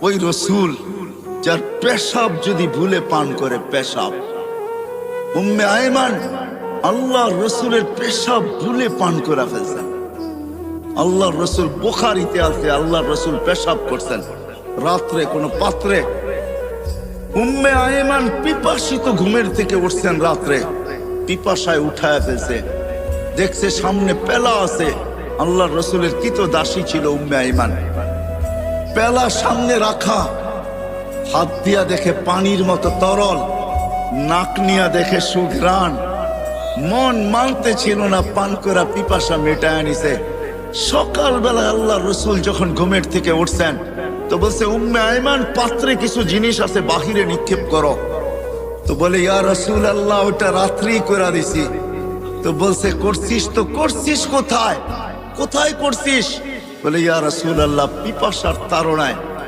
ওই রসুল যার পেশাব যদি ভুলে পান করে, পেশাব, উম্মে আয়মান আল্লাহ রসুলের পেশাব ভুলে পান করে ফেলছেন। আল্লাহ রসুল, বুখারীতে আছে, আল্লাহ রসুল পেশাব করছেন রাত্রে কোন পাত্রে। উম্মে আয়মান পিপাসিত ঘুমের থেকে উঠছেন রাত্রে, পিপাসায় উঠায় ফেলছে, দেখছে সামনে পেলা আছে। আল্লাহ রসুলের দাসী ছিল উম্মে আয়মান। পেলা সামনে রাখা, হাত দিয়া দেখে পানির মতো তরল, নাক নিয়া দেখে সুঘ্রাণ। মন মানতে ছিল না, পান করা পিপাসা মেটায় নিছে। সকালবেলা আল্লাহ রসুল যখন ঘুমের থেকে উঠছেন তো বলছে, উম্মে আয়মান পাত্রে কিছু জিনিস আছে, বাহিরে নিক্ষেপ করো। তো বলে, ইয়া রাসূল আল্লাহ, ওটা রাত্রি করে দিছি। তো বলছে, করছিস তো করছিস কোথায়, কোথায় করছিস? বলে, ইয়া রাসূল আল্লাহ, পিপাসার তাড়নায়